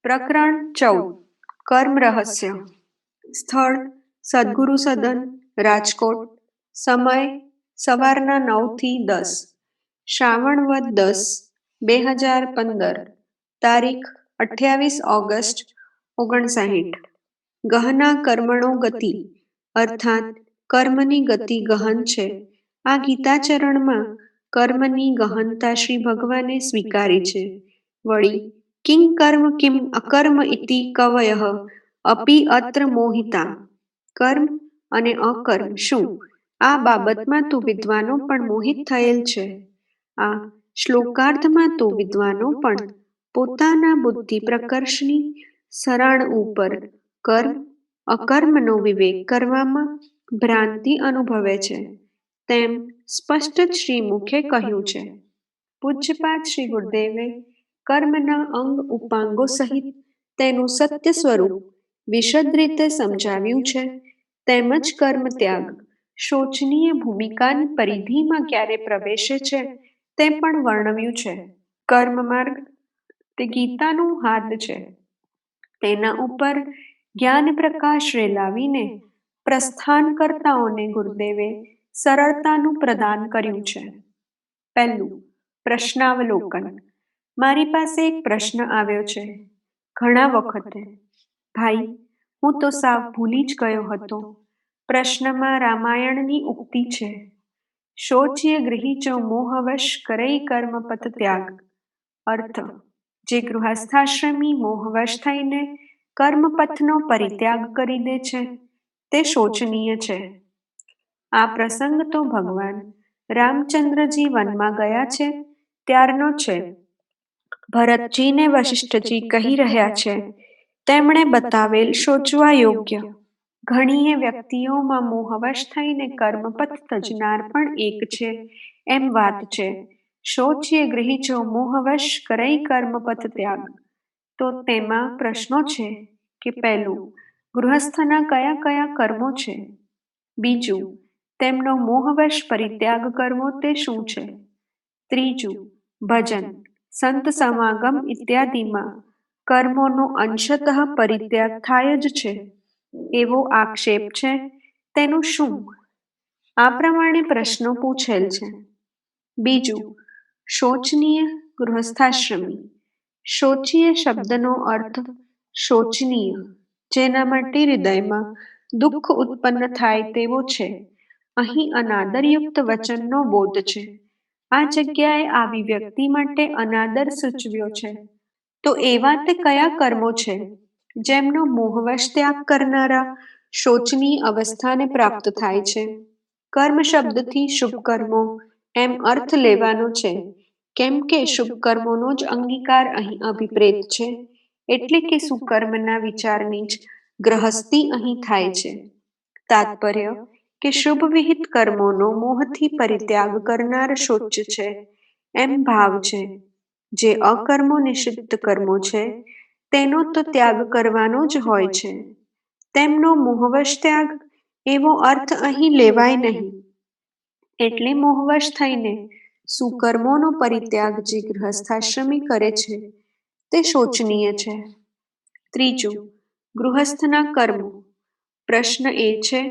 પ્રકરણ 14 કર્મ રહસ્ય. સ્થળ સદગુરુ સદન, રાજકોટ. સમય સવારના 9 થી 10. શ્રાવણ વદ 10, 2015. તારીખ 28 ઓગસ્ટ 59. ગહના કર્મણો ગતિ, અર્થાત કર્મની ગતિ ગહન છે. આ ગીતાચરણમાં કર્મની ગહનતા શ્રી ભગવાને સ્વીકારી છે. વળી કિં કર્મ કિમ અકર્મ ઇતિ કવયઃ અપી અત્ર મોહિતા. કર્મ અને અકર્મ શું, આ બાબતમાં તો વિદ્વાનો પણ મોહિત થયેલ છે. આ શ્લોકાર્ધમાં તો વિદ્વાનો પણ પોતાના બુદ્ધિ પ્રકર્ષની સરાણ ઉપર કર્મ અકર્મનો વિવેક કરવામાં ભ્રાંતિ અનુભવે છે, તેમ સ્પષ્ટ જ શ્રી મુખે કહ્યું છે. પૂજ્યપાદ શ્રી ગુરુદેવે કર્મના અંગ ઉપાંગો સહિત તેનું સત્ય સ્વરૂપ વિશદ રીતે સમજાવ્યું છે. તેમજ કર્મ ત્યાગ શોચનીય ભૂમિકાની પરિધિમાં ક્યારે પ્રવેશે છે તે પણ વર્ણવ્યું છે. કર્મ માર્ગ તે ગીતાનું હાદ છે. તેના ઉપર જ્ઞાન પ્રકાશ રેલાવીને પ્રસ્થાનકર્તાઓને ગુરુદેવે સરળતાનું પ્રદાન કર્યું છે. પહેલું પ્રશ્નાવલોકન. મારી પાસે એક પ્રશ્ન આવ્યો છે ઘણા વખતે. ભાઈ, હું તો સાવ ભૂલી જ ગયો હતો. પ્રશ્નમાં રામાયણની ઉક્તિ છે, શોચ્ય ગૃહીચો મોહવશ કરઈ કર્મપત ત્યાગ. અર્થ, જે ગૃહસ્થાશ્રમી મોહવશ થઈને કર્મપથનો પરિત્યાગ કરી દે છે તે શોચનીય છે. આ પ્રસંગ તો ભગવાન રામચંદ્રજી વનમાં ગયા છે ત્યારનો છે. ભરતજીને વશિષ્ઠજી કહી રહ્યા છે, તેમણે બતાવેલ શોચવા યોગ્ય ઘણીએ વ્યક્તિઓમાં મોહવશ થઈને કર્મપથ તજનાર પણ એક છે એમ વાત છે. શોચ્ય ગૃહીચો મોહવશ કરઈ કર્મપથ ત્યાગ. તો તેમાં પ્રશ્નો છે કે પહેલું, ગૃહસ્થના કયા કયા કર્મો છે? બીજું, તેમનો મોહવશ પરિત્યાગ કરવો તે શું છે? ત્રીજું, ભજન, સંત સમાગમ ઇત્યાદિમાં કર્મોનો અંશતઃ પરિત્યાગ થાય જ છે એવો આક્ષેપ છે, તેનું શું? આ પ્રમાણે પ્રશ્નો પૂછેલ છે. બીજું, શોચનીય ગૃહસ્થાશ્રમી. શોચીય શબ્દનો અર્થ શોચનીય, જેના માટે હૃદયમાં દુઃખ ઉત્પન્ન થાય તેવો છે. અહીં અનાદરયુક્ત વચનનો બોધ છે. આ જગ્યાએ આવી વ્યક્તિ માટે અનાદર સૂચવ્યો છે. તો એવા તે કયા કર્મો છે જેમનો મોહવશ ત્યાગ કરનારા શોચનીય અવસ્થાને પ્રાપ્ત થાય છે? કર્મ શબ્દથી શુભ કર્મો એમ અર્થ લેવાનો છે, કેમ કે શુભ કર્મોનો જ અંગીકાર અહીં અભિપ્રેત છે. એટલે કે સુકર્મના વિચારની જ ગ્રહસ્થી અહીં થાય છે. તાત્પર્ય કે શુભ વિહિત કર્મોનો મોહથી પરિત્યાગ કરનાર શોચ્ય છે એમ ભાવ છે. જે અકર્મો નિષિદ્ધ કર્મો છે તેનો તો ત્યાગ કરવાનો જ હોય છે. તેમનો મોહવશ ત્યાગ એવો અર્થ અહીં લેવાય નહીં. એટલે મોહવશ થઈને સુકર્મોનો પરિત્યાગ જે ગૃહસ્થાશ્રમી કરે છે તે શોચનીય છે. ત્રીજું, ગૃહસ્થના કર્મો. પ્રશ્ન એ છે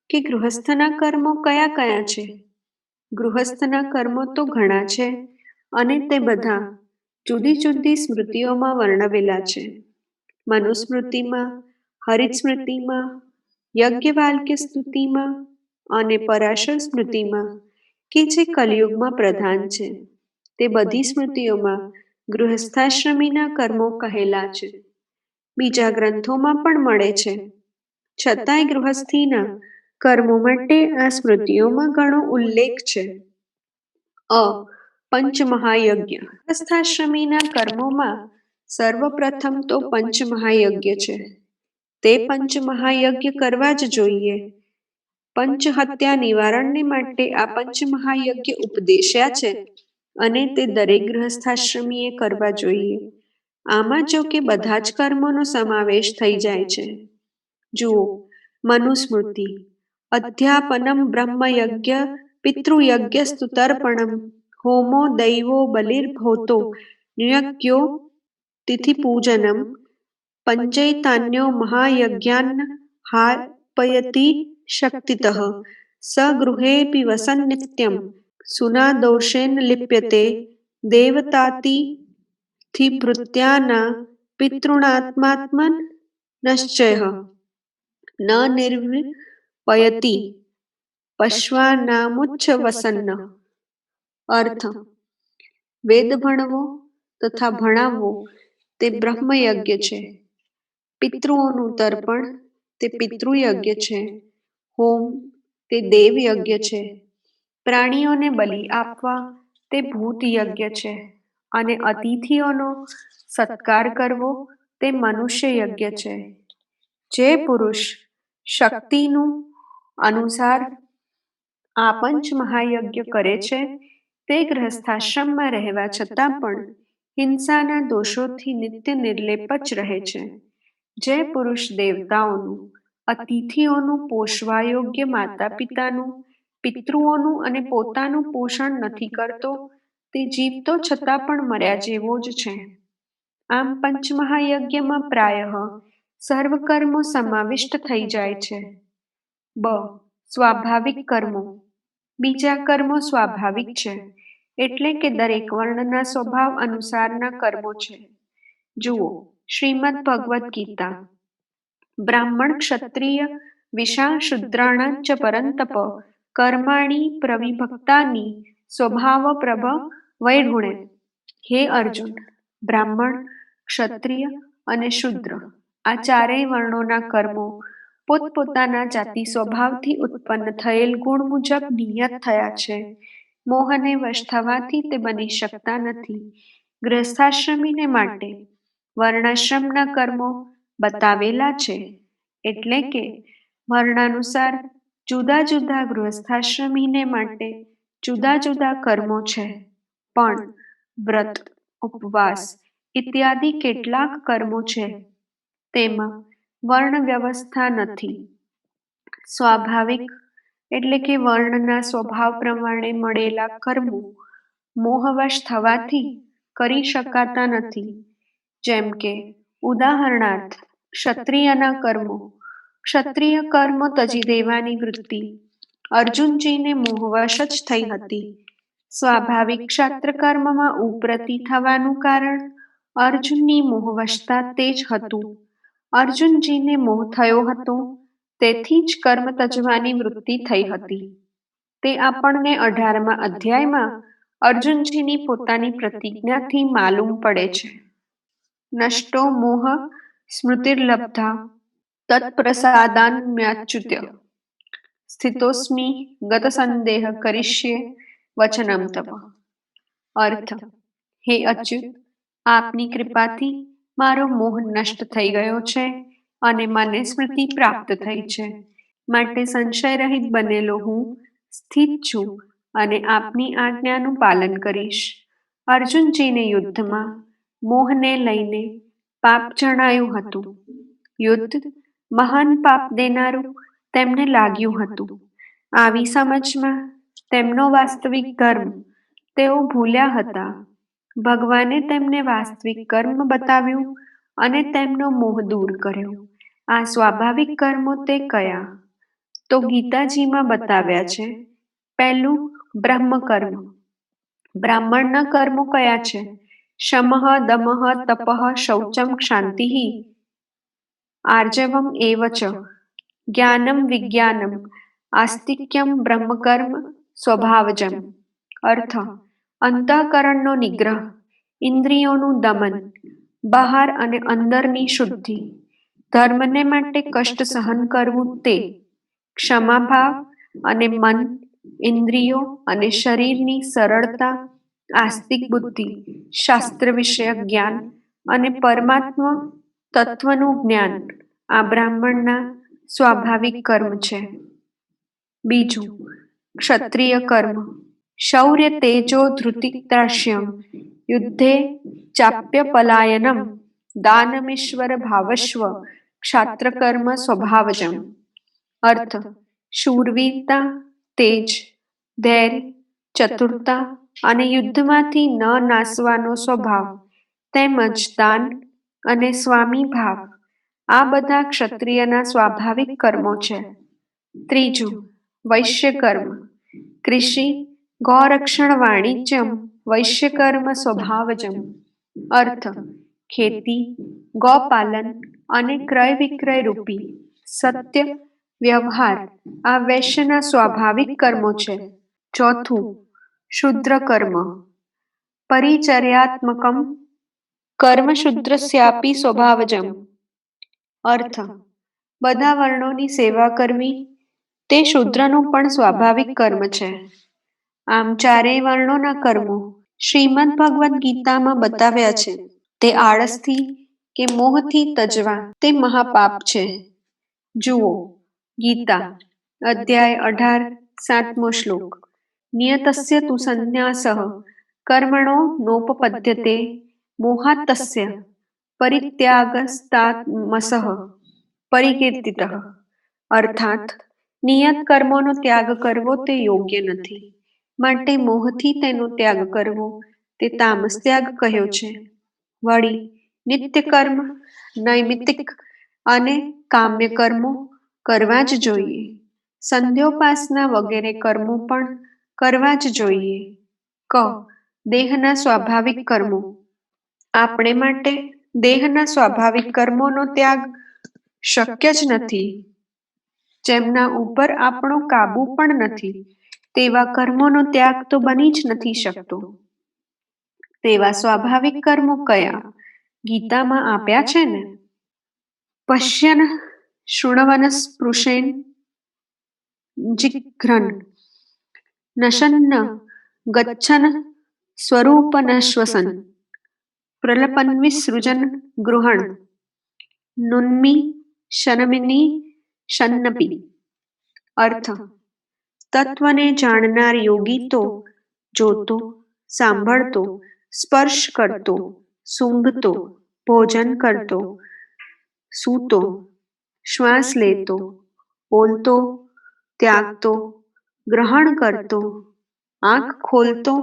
કે ગૃહસ્થના કર્મો કયા કયા છે? ગૃહસ્થના કર્મો તો ઘણા છે અને તે બધા જુદી જુદી સ્મૃતિઓમાં વર્ણવેલા છે. મનુસ્મૃતિમાં, હરિસ્મૃતિમાં, યજ્ઞવાલ્ક્ય સ્તુતિમાં અને પરાશર સ્મૃતિમાં કે જે કલિયુગમાં પ્રધાન છે. તે બધી સ્મૃતિઓમાં ગૃહસ્થાશ્રમીના કર્મો કહેલા છે. બીજા ગ્રંથોમાં પણ મળે છે. છતાંય ગૃહસ્થીના કર્મો માટે આ સ્મૃતિઓમાં ઘણો ઉલ્લેખ છે. પંચમહાયજ્ઞ. ગૃહસ્થાશ્રમીના કર્મોમાં સર્વપ્રથમ તો પંચમહાયજ્ઞ છે. તે પંચમહાયજ્ઞ કરવા જ જોઈએ. પંચહત્યા નિવારણને માટે આ પંચમહાયજ્ઞ ઉપદેશ્યા છે અને તે દરેક ગૃહસ્થાશ્રમીએ કરવા જોઈએ. આમાં જો કે બધા જ કર્મોનો સમાવેશ થઈ જાય છે. જુઓ, મનુસ્મૃતિ. અધ્યાપનમ બ્રહ્મયજ્ઞ પિતૃયજ્ઞસ્તુ તર્પણમ હોમો દૈવો બલિર્ભોતો નિયજ્ઞો તિથિપૂજનમ પંચૈતાન્યો મહાયજ્ઞાન હાપયતિ શક્તિતઃ સ ગૃહેऽપि વસન નિત્યમ સુનાદોષેન લિપ્યતે દેવતાતિથિભૃત્યાના પિતॄણાત્માત્મન નશ્ચય ન નિર્વિપયતિ પશ્વાનામુચ્છવસન્ન. અર્થ: વેદ ભણવો તથા ભણાવવો તે બ્રહ્મયજ્ઞ છે. પિતૃઓનું તર્પણ તે પિતૃયજ્ઞ છે. હોમ તે દેવયજ્ઞ છે. પ્રાણીઓને બલિ આપવા તે ભૂતયજ્ઞ છે. અને અતિથિઓનો સત્કાર કરવો તે મનુષ્ય યજ્ઞ છે. જે પુરુષ શક્તિનું અનુસાર આ પંચ મહાયજ્ઞ કરે છે તે ગૃહસ્થાશ્રમમાં રહેવા છતાં પણ હિંસાના દોષોથી નિત્ય નિર્લેપ જ રહે છે. જે પુરુષ દેવતાઓનું, અતિથિઓનું, પોષવા યોગ્ય માતા પિતાનું, પિતૃઓનું અને પોતાનું પોષણ નથી કરતો તે જીવતો છતાં પણ મર્યા જેવો જ છે. આમ પંચમહાયજ્ઞમાં પ્રાયઃ સર્વ કર્મો સમાવિષ્ટ થઈ જાય છે. બ. સ્વાભાવિક કર્મો. બીજા કર્મો સ્વાભાવિક છે, એટલે કે દરેક વર્ણના સ્વભાવ અનુસારના કર્મો છે. જુઓ શ્રીમદ્ ભગવદ્ ગીતા. બ્રાહ્મણ ક્ષત્રિય વિશા શૂદ્રાણાં ચ પરંતપ કર્માણિ પ્રવિભક્તાનિ સ્વભાવ પ્રભવૈર્ગુણે. હે અર્જુન, બ્રાહ્મણ, ક્ષત્રિય અને શૂદ્ર આ ચારેય વર્ણોના કર્મો પોતપોતાના જાતિ સ્વભાવથી ઉત્પન્ન થયેલ ગુણ મુજબ નિયત થયા છે. મોહને વશ થવાથી તે બની શકતા નથી. ગૃહસ્થાશ્રમીને માટે વર્ણાશ્રમના કર્મો બતાવેલા છે, એટલે કે વર્ણાનુસાર જુદા જુદા ગૃહસ્થાશ્રમીને માટે જુદા જુદા કર્મો છે. પણ વ્રત, ઉપવાસ ઇત્યાદિ કેટલાક કર્મો છે તેમાં વર્ણ વ્યવસ્થા નથી. સ્વાભાવિક એટલે કે વર્ણના સ્વભાવ પ્રમાણે મળેલા કર્મો મોહવશ થવાથી કરી શકાતા નથી. જેમ કે ઉદાહરણાર્થ ક્ષત્રિયના કર્મો. ક્ષત્રિય કર્મો તજી દેવાની વૃત્તિ અર્જુનજીને મોહવશ જ થઈ હતી. સ્વાભાવિક ક્ષાત્ર કર્મમાં ઉપ્રતિ થવાનું કારણ અર્જુનની મોહવશતા તે જ હતું. અર્જુનજીને મોહ થયો હતો, તેથી જ કર્મ તજવાની વૃત્તિ થઈ હતી. તે આપણને 18મા અધ્યાયમાં અર્જુનજીની પોતાની પ્રતિજ્ઞાથી માલુમ પડે છે. નષ્ટો મોહ સ્મૃતિર્લબ્ધા તત્પ્રસાદાન્મ્યાચ્યુત સ્થિતોસ્મિ ગતસંદેહ કરિષ્યે વચનમ તવ. અર્થ: હે અચ્યુત, આપની કૃપાથી મારો મોહ નષ્ટ થઈ ગયો છે અને મને સ્મૃતિ પ્રાપ્ત થઈ છે. માટે સંશય રહિત બનેલો હું સ્થિત છું અને આપની આજ્ઞાનું પાલન કરીશ. અર્જુનજીને યુદ્ધમાં મોહને લઈને પાપ જણાયું હતું. યુદ્ધ મહાન પાપ દેનારું તેમને લાગ્યું હતું. આવી સમજમાં તેમનો વાસ્તવિક ધર્મ તેઓ ભૂલ્યા હતા. ભગવાને તેમને વાસ્તવિક કર્મ બતાવ્યું અને તેમનો મોહ દૂર કર્યો. આ સ્વાભાવિક કર્મો તે કયા? તો ગીતાજીમાં બતાવ્યા છે. પહેલું બ્રહ્મકર્મ. બ્રાહ્મણના કર્મો કયા છે? શમઃ, દમઃ, તપઃ, શૌચમ, ક્ષાંતિઃ, આર્જવમ એવ ચ. જ્ઞાનમ વિજ્ઞાનમ, આસ્તિક્યમ બ્રહ્મકર્મ સ્વભાવજમ. અર્થ: અંતઃકરણનો નિગ્રહ, ઇન્દ્રિયોનું દમન, બહાર અને અંદરની શુદ્ધિ, ધર્મને માટે કષ્ટ સહન કરવું તે, ક્ષમાભાવ અને મન, ઇન્દ્રિયો અને શરીરની સરળતા, આસ્તિક બુદ્ધિ, શાસ્ત્ર વિષયક જ્ઞાન અને પરમાત્મ તત્વનું જ્ઞાન આ બ્રાહ્મણના સ્વાભાવિક કર્મ છે. બીજું ક્ષત્રિય કર્મ. શૌર્ય, તેજો, ધૃતિદાક્ષ્યમ, યુદ્ધે ચાપ્યપલાયનમ, દાનમીશ્વર ભાવસ્વ ક્ષાત્રકર્મ સ્વભાવજમ. અર્થ: શૂરવીરતા, તેજ, ધૈર્ય, ચતુરતા અને યુદ્ધમાંથી ન નાસવાનો સ્વભાવ તેમજ દાન અને સ્વામી ભાવ આ બધા ક્ષત્રિયના સ્વાભાવિક કર્મો છે. ત્રીજું, વૈશ્ય કર્મ. કૃષિ, ગૌરક્ષણ, વાણિજ્યમ વૈશ્યકર્મ સ્વભાવજમ. અર્થ: ખેતી, ગોપાલન અને ક્રય વિક્રય રૂપી સત્ય વ્યવહાર આ વૈશ્યના સ્વાભાવિક કર્મો છે. ચોથું, શુદ્ર કર્મ. પરિચર્યાત્મકમ કર્મ શુદ્રસ્યાપી સ્વભાવજમ. અર્થ: બધા વર્ણોની સેવા કરવી તે શૂદ્રનું પણ સ્વાભાવિક કર્મ છે. આમ ચારેય વર્ણોના કર્મો શ્રીમદ ભગવદ્ ગીતામાં બતાવ્યા છે. તે આળસથી કે મોહથી તજવા તે મહાપાપ છે. જુઓ ગીતા, અધ્યાય 18, 7મો શ્લોક. નિયતસ્ય તુ સંન્યાસઃ કર્મણો નોપપદ્યતે મોહાત્તસ્ય પરિત્યાગસ્તામસઃ પરિકીર્તિતઃ. અર્થાત નિયત કર્મોનો ત્યાગ કરવો તે યોગ્ય નથી, માટે મોહથી તેનો ત્યાગ કરવો તે તામસ ત્યાગ કહ્યો છે. વળી નિત્ય કર્મ, નૈમિત્તિક અને કામ્ય કર્મો કરવા જ જોઈએ. સંધ્યોપાસના વગેરે કર્મો પણ કરવા જ જોઈએ. ક. દેહના સ્વાભાવિક કર્મો. આપણે માટે દેહના સ્વાભાવિક કર્મોનો ત્યાગ શક્ય જ નથી. જેમના ઉપર આપણો કાબુ પણ નથી તેવા કર્મોનો ત્યાગ તો બની જ નથી શકતો. તેવા સ્વાભાવિક કર્મો કયા ગીતામાં આપ્યા છે ને? પશ્યન શૃણવન સ્પૃશેન જિઘ્રન નશન ગચ્છન સ્વરૂપનશ્વસન પ્રલપન્વિસૃજન ગૃહણ નુન્મી શનમિની શન્નપી. અર્થ: તત્વને જાણનાર યોગી તો જોતો, સાંભળતો, સ્પર્શ કરતો, સૂંઘતો, ભોજન કરતો, સૂતો, શ્વાસ લેતો, બોલતો, ત્યાગતો, ગ્રહણ કરતો, આંખ ખોલતો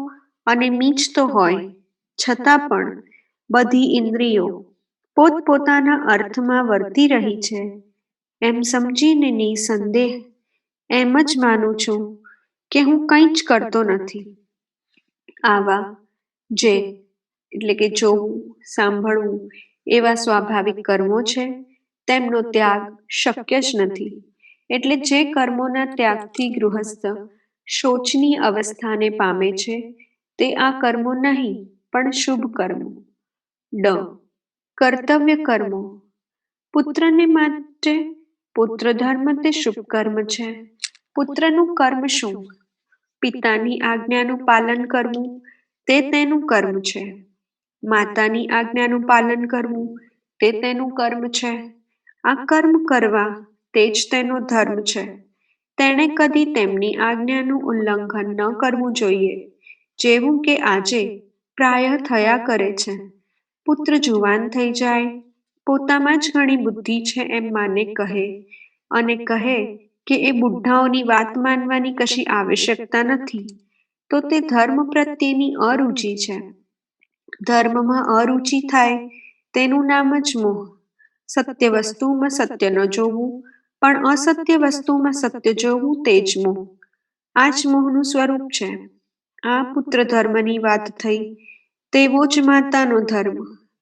અને મીચતો હોય છતાં પણ બધી ઇન્દ્રિયો પોતપોતાના અર્થમાં વર્તી રહી છે એમ સમજીને નિસંદેહ એમ જ માનું છું કે હું કંઈ જ કરતો નથી. આવા જે એટલે કે જોવું, સાંભળવું એવા સ્વાભાવિક કર્મો છે તેમનો ત્યાગ શક્ય જ નથી. એટલે જે કર્મોના ત્યાગથી ગૃહસ્થ શોચની અવસ્થાને પામે છે તે આ કર્મો નહીં પણ શુભ કર્મો. ડ. કર્તવ્ય કર્મો. પુત્રને માટે પુત્ર ધર્મ તે શુભ કર્મ છે. પુત્રનું કર્મ શું? પિતાની આજ્ઞાનું પાલન કરવું તે તેનું કર્મ છે. માતાની આજ્ઞાનું પાલન કરવું તે તેનું કર્મ છે. આ કર્મ કરવા તે જ તેનો ધર્મ છે. તેણે કદી તેમની આજ્ઞાનું ઉલ્લંઘન ન કરવું જોઈએ, જેવું કે આજે પ્રાય થયા કરે છે. પુત્ર જુવાન થઈ જાય, પોતામાં જ ઘણી બુદ્ધિ છે એમ માને કહે અને કહે કે એ બુઢ્ઢાઓની વાત માનવાની કશી આવશ્યકતા નથી, તો તે ધર્મ પ્રત્યેની અરુચિ છે. ધર્મમાં અરુચિ થાય તેનું નામ જ મોહ. સત્ય વસ્તુમાં સત્ય ન જોવું પણ અસત્ય વસ્તુમાં સત્ય જોવું તે જ મોહ. આ જ મોહનું સ્વરૂપ છે. આ પુત્ર ધર્મની વાત થઈ, તેવો જ માતાનો ધર્મ,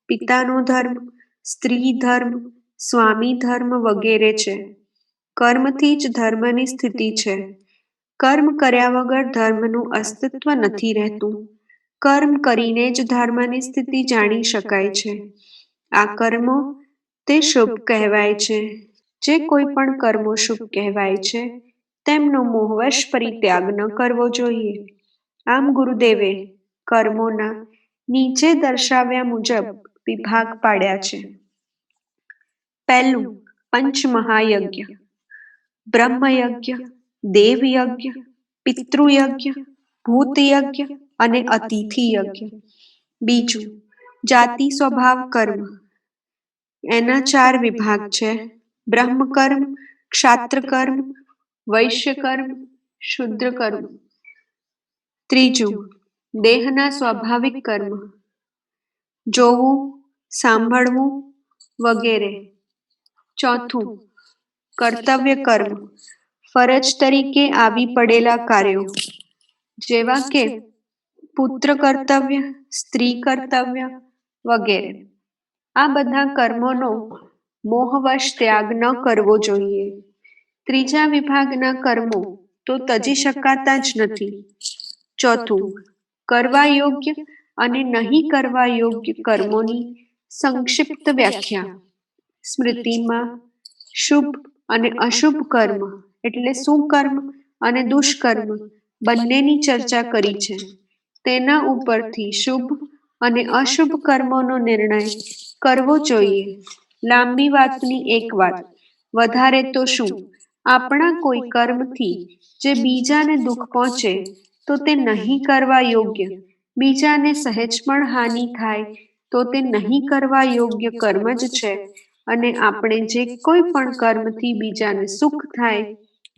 પિતાનો ધર્મ, સ્ત્રી ધર્મ, સ્વામી ધર્મ વગેરે છે. કર્મથી જ ધર્મની સ્થિતિ છે. કર્મ કર્યા વગર ધર્મનું અસ્તિત્વ નથી રહેતું. કર્મ કરીને જ ધર્મની સ્થિતિ જાણી શકાય છે. આ કર્મો તે શુભ કહેવાય છે. જે કોઈ પણ કર્મો શુભ કહેવાય છે તેમનો મોહવશ પરિત્યાગ ન કરવો જોઈએ. આમ ગુરુદેવે કર્મોના નીચે દર્શાવ્યા મુજબ વિભાગ પાડ્યા છે. પહેલું, પંચમહાયજ્ઞ. બ્રહ્મયજ્ઞ, દેવયજ્ઞ, પિતૃયજ્ઞ, ભૂતયજ્ઞ અને અતિથિ યજ્ઞ. બીજું, જાતિ સ્વભાવ કર્મ. એના 4 વિભાગ છે: બ્રહ્મકર્મ, ક્ષાત્રકર્મ, વૈશ્યકર્મ, શુદ્રકર્મ. ત્રીજું, દેહના સ્વાભાવિક કર્મ. જોવું, સાંભળવું વગેરે. ચોથું, કર્તવ્ય કર્મ, ફરજ તરીકે આવી પડેલા કાર્યો, જેવા કે પુત્ર કર્તવ્ય, સ્ત્રી કર્તવ્ય વગેરે. આ બધા કર્મોનો મોહવશ ત્યાગ ન કરવો જોઈએ. ત્રીજા વિભાગના કર્મો તો તજી શકાતા જ નથી. ચોથું, કરવા યોગ્ય અને નહીં કરવા યોગ્ય કર્મોની સંક્ષિપ્ત વ્યાખ્યા. સ્મૃતિમાં શુભ અને અશુભ કર્મ એટલે સુકર્મ અને દુષ્કર્મ બંનેની ચર્ચા કરી છે. તેના ઉપરથી શુભ અને અશુભ કર્મોનો નિર્ણય કરવો જોઈએ. લાંબી વાતની એક વાત, વધારે તો શું, આપણા કોઈ કર્મથી જે બીજાને દુઃખ પહોંચે તો તે નહીં કરવા યોગ્ય, બીજાને સહેજ પણ હાનિ થાય તો તે નહીં કરવા યોગ્ય કર્મ જ છે. અને આપણે જે કોઈ પણ કર્મથી બીજાને સુખ થાય,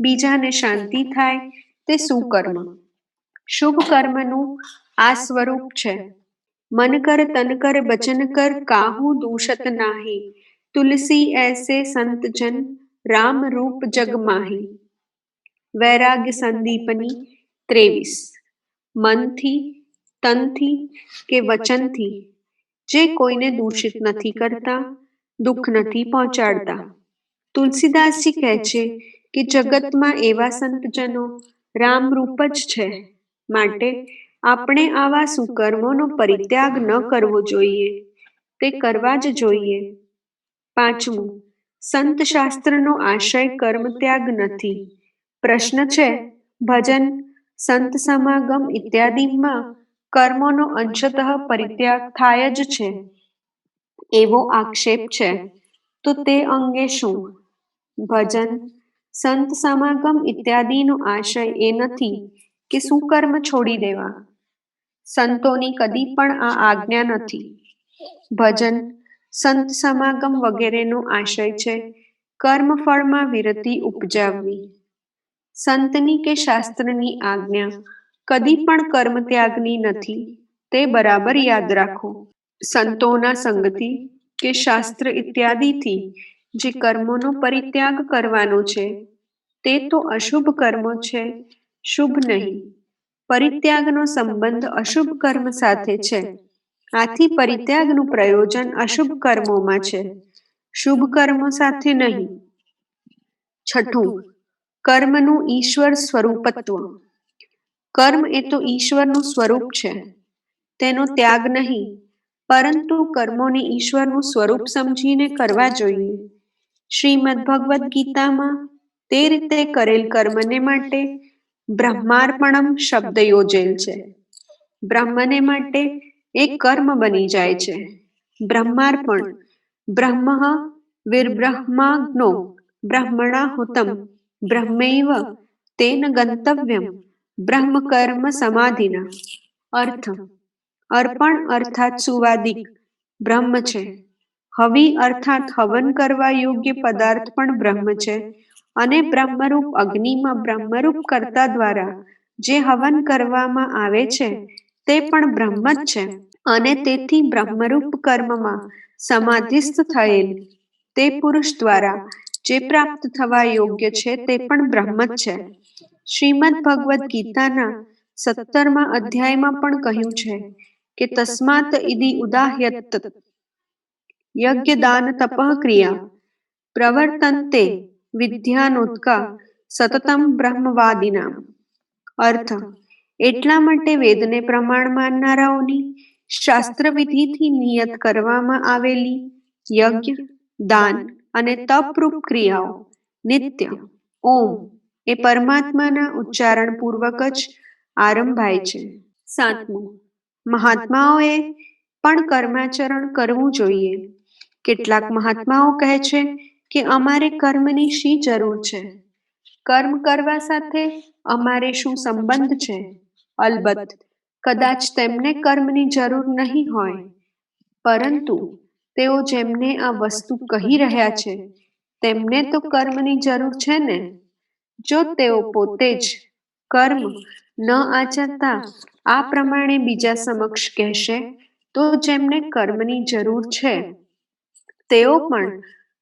બીજાને શાંતિ થાય તે સુકર્મ. શુભ કર્મનું આ સ્વરૂપ છે. મન કર તન કર બચન કર કાહુ દૂષત નાહી, તુલસી ऐसे संत जन राम रूप जग माही. વૈરાગ્ય સંદીપની 23. મનથી, તનથી કે વચનથી જે કોઈને દૂષિત નથી કરતા, દુઃખ નથી પહોંચાડતા. તુલસીદાસજી કહે છે કે જગતમાં એવા સંતજનો રામરૂપ જ છે, માટે આપણે આવા સુકર્મોનો પરિત્યાગ ન કરવો જોઈએ, તે કરવા જ જોઈએ. પાંચમું, સંત શાસ્ત્રનો આશય કર્મ ત્યાગ નથી. પ્રશ્ન છે, ભજન, સંત સમાગમ ઇત્યાદિમાં કર્મોનો અંશતઃ પરિત્યાગ થાય જ છે એવો આક્ષેપ છે, તો તે અંગે શું? ભજન, સંત સમાગમ ઇત્યાદિનો આશય એ નથી કે સુકર્મ છોડી દેવા. સંતોની કદી પણ આ આજ્ઞા નથી. ભજન, સંત સમાગમ વગેરેનો આશય છે કર્મફળમાં વિરતિ ઉપજાવવી. સંતની કે શાસ્ત્રની આજ્ઞા કદી પણ કર્મ ત્યાગની નથી, તે બરાબર યાદ રાખો. સંતોના સંગથી કે શાસ્ત્ર ઇત્યાદિથી જે કર્મોનો પરિત્યાગ કરવાનો છે તે તો અશુભ કર્મો છે, શુભ નહીં. પરિત્યાગનો સંબંધ અશુભ કર્મ સાથે છે. આથી પરિત્યાગનું પ્રયોજન અશુભ કર્મોમાં છે, શુભ કર્મો સાથે નહીં. છઠ્ઠું, કર્મનું ઈશ્વર સ્વરૂપત્વ. કર્મ એ તો ઈશ્વરનું સ્વરૂપ છે, તેનો ત્યાગ નહીં, પરંતુ કર્મોને ઈશ્વરનું સ્વરૂપ સમજીને કરવા જોઈએ. શ્રીમદ ભગવદ્ ગીતામાં તે રીતે કરેલ કર્મને માટે બ્રહ્માર્પણમ શબ્દ યોજેલ છે. બ્રહ્મને માટે એક કર્મ બની જાય છે. બ્રહ્માર્પણ, બ્રહ્મ વિર્બ્રહ્માગ્નો બ્રહ્મણા હુતમ બ્રહ્મૈવ તેન ગંતવ્યમ બ્રહ્મ કર્મ સમાધિના. અર્થ, અર્પણ અર્થાત સુવાદિક બ્રહ્મ છે. હવિ અર્થાત હવન કરવા યોગ્ય પદાર્થ પણ બ્રહ્મ છે, અને બ્રહ્મરૂપ અગ્નિમાં બ્રહ્મરૂપ કર્તા દ્વારા જે હવન કરવામાં આવે છે તે પણ બ્રહ્મ જ છે. અને તેથી બ્રહ્મરૂપ કર્મમાં સમાધિસ્થ થયેલ તે પુરુષ દ્વારા જે પ્રાપ્ત થવા યોગ્ય છે તે પણ બ્રહ્મ જ છે. શ્રીમદ ભગવદ્ ગીતાના 17મા અધ્યાયમાં પણ કહ્યું છે કે તસ્માત ઇતિ ઉદાહ્યત યજ્ઞ દાન તપઃ ક્રિયા પ્રવર્તન્તે વિદ્યાનોત્કા સતતમ બ્રહ્મવાદિનામ. અર્થ, એટલા માટે વેદને પ્રમાણ માનનારાઓની શાસ્ત્રવિધિથી નિયત કરવામાં આવેલી યજ્ઞ, દાન અને તપરૂપ ક્રિયાઓ નિત્ય ઓમ એ પરમાત્માના ઉચ્ચારણ પૂર્વક જ આરંભાય છે. સાતમું, મહાત્માઓએ પણ કર્માચરણ કરવું જોઈએ. કેટલાક મહાત્માઓ કહે છે કે અમારે કર્મની શી જરૂર છે? કર્મ કરવા સાથે અમારે શું સંબંધ છે? અલબત્ત, કદાચ તેમને કર્મની જરૂર નહીં હોય, પરંતુ તેઓ જેમને આ વસ્તુ કહી રહ્યા છે તેમને તો કર્મની જરૂર છે ને. જો તેઓ પોતે જ કર્મ ન આચરતા આ પ્રમાણે બીજા સમક્ષ કહેશે તો જેમને કર્મની જરૂર છે તેઓ પણ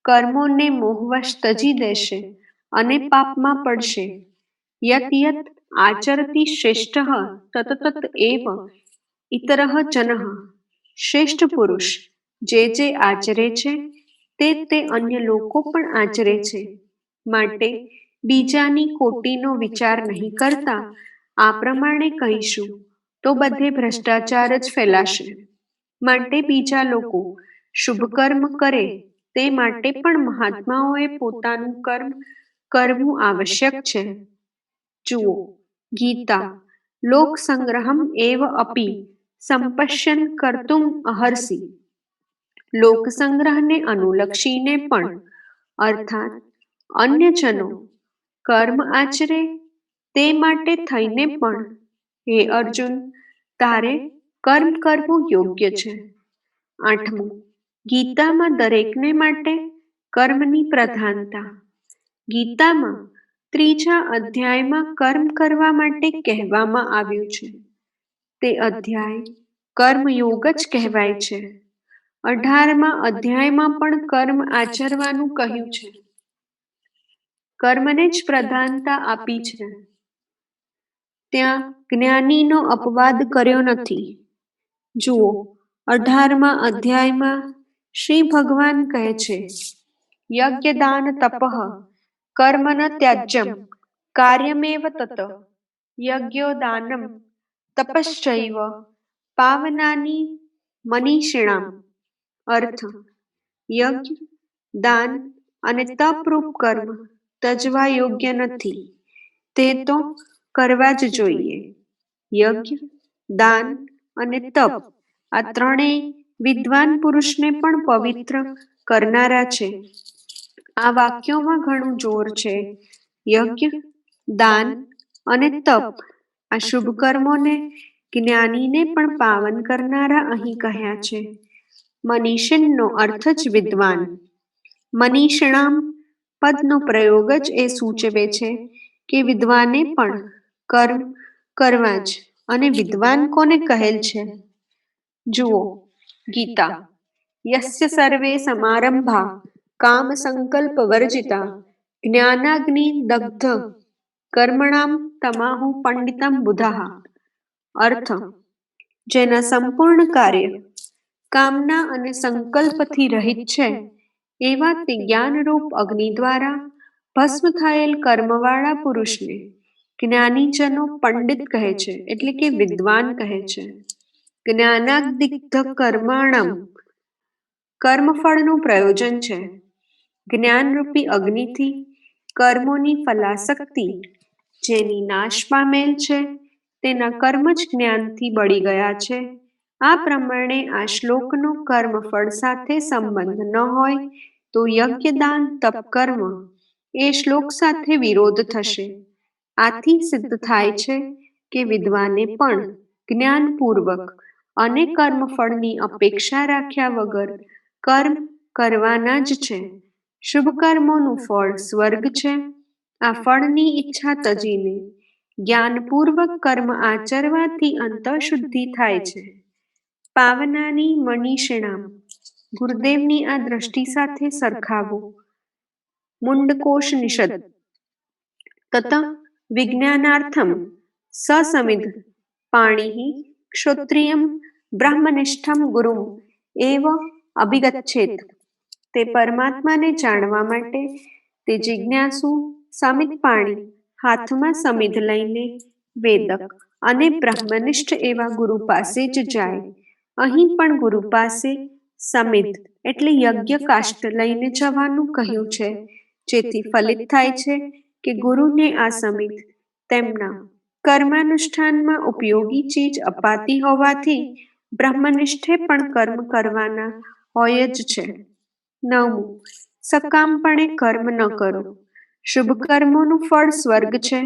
કર્મોને મોહવશ તજી દેશે અને પાપમાં પડશે. યત યત આચરતિ શ્રેષ્ઠ તત એવ ઇતરઃ જનઃ. શ્રેષ્ઠ પુરુષ જે આચરે છે તે અન્ય લોકો પણ આચરે છે. માટે બીજાની ખોટીનો વિચાર નહીં કરતા આ પ્રમાણે કહીશું તો બધે ભ્રષ્ટાચાર જ ફેલાશે. માટે બીજા લોકો શુભ કર્મ કરે તે માટે પણ મહાત્માઓએ પોતાનું કર્મ કરવું આવશ્યક છે. જુઓ ગીતા લોક સંગ્રહમ એવ અપી સંપશ્યન કર્તુમ અહર્ષિ. લોક સંગ્રહને અનુલક્ષીને પણ અર્થાત અન્યજનો કર્મ આચરે તે માટે થઈને પણ હે અર્જુન તારે કર્મ કરવું યોગ્ય છે. આઠમું ગીતામાં દરેકને માટે કર્મની પ્રધાનતા. ગીતામાં ત્રીજા અધ્યાયમાં કર્મ કરવા માટે કહેવામાં આવ્યું છે. તે અધ્યાય કર્મયોગ જ કહેવાય છે. 18મા અધ્યાયમાં પણ કર્મ આચરવાનું કહ્યું છે. કર્મને જ પ્રધાનતા આપી છે. ત્યાં જ્ઞાનીનો અપવાદ કર્યો નથી. જુઓ 18મા અધ્યાયમાં શ્રી ભગવાન કહે છે યજ્ઞદાન તપઃ કર્મ ન ત્યાજ્યમ કાર્યમેવ તત યજ્ઞોદાનમ તપશ્ચૈવ પાવનાની મનીષિણામ. અર્થ યજ્ઞ દાન અને તપરૂપ કર્મ તજવા યોગ્ય નથી. તે તો કરવા જ જોઈએ. યજ્ઞ દાન અને તપ આ ત્રણેય વિદ્વાન પુરુષને પણ પવિત્ર કરનારા છે. આ વાક્યોમાં ઘણું જોર છે. યજ્ઞ દાન અને તપ આ શુભ કર્મોને જ્ઞાનીને પણ પાવન કરનારા અહીં કહ્યા છે. મનીષિણનો અર્થ જ વિદ્વાન. મનીષિણામ પદનો પ્રયોગ જ એ સૂચવે છે કે વિદ્વાને પણ કર્મ કરવા જ. અને વિદ્વાન કોને કહેલ છે? જુઓ ગીતા યસ્ય સર્વે સમારંભા કામ સંકલ્પ વર્જિતા જ્ઞાનાગ્નિ દગ્ધ કર્મણામ તમાહુ પંડિતમ બુધાઃ. અર્થ જેના સંપૂર્ણ કાર્ય કામના અને સંકલ્પથી રહિત છે એવા તે જ્ઞાનરૂપ અગ્નિ દ્વારા ભસ્મ થયેલ કર્મવાળા પુરુષને જ્ઞાનીજનો પંડિત કહે છે, એટલે કે વિદ્વાન કહે છે. જ્ઞાનાગ્નિદગ્ધ કર્મણમ કર્મફળનું પ્રયોજન છે. જ્ઞાનરૂપી અગ્નિથી કર્મોની ફલાસક્તિ જેની નાશ પામેલ છે તેના કર્મ જ જ્ઞાનથી બળી ગયા છે. આ પ્રમાણે આ શ્લોકનો કર્મફળ સાથે સંબંધ ન હોય તો યજ્ઞદાન તપ કર્મ એ શ્લોક સાથે વિરોધ થશે. આથી સિદ્ધ થાય છે કે વિદ્વાને પણ જ્ઞાનપૂર્વક અને કર્મફળની અપેક્ષા રાખ્યા વગર કર્મ કરવાના જ છે. શુભ કર્મોનું ફળ સ્વર્ગ છે. આ ફળની ઈચ્છા તજીને જ્ઞાનપૂર્વક કર્મ આચરવાથી અંતઃશુદ્ધિ થાય છે. પાવનાની મનીષિણામ ગુરુદેવની આ દ્રષ્ટિ સાથે સરખાવો. મુંડકોશનિષદ તત વિજ્ઞાનાર્થમ સસમિધ પાણીઃ ક્ષોત્રિયમ બ્રહ્મનિષ્ઠમ ગુરુમ એવ અભિગચ્છેત. તે પરમાત્માને જાણવા માટે તે જિજ્ઞાસુ સમિત પાણી હાથમાં સમિધ લઈને વેદક અને બ્રહ્મનિષ્ઠ એવા ગુરુ પાસે જ જાય. અહીં પણ ગુરુ પાસે સમિધ એટલે યજ્ઞ કાષ્ઠ લઈને જવાનું કહ્યું છે, જેથી ફલિત થાય છે કે ગુરુને આ સમિધ તેમના કર્માનુષ્ઠાનમાં ઉપયોગી ચીજ અપાતી હોવાથી બ્રહ્મનિષ્ઠે પણ કર્મ કરવાના હોય જ છે. 9. સકામપણે કર્મ ન કરો. શુભ કર્મોનું ફળ સ્વર્ગ છે,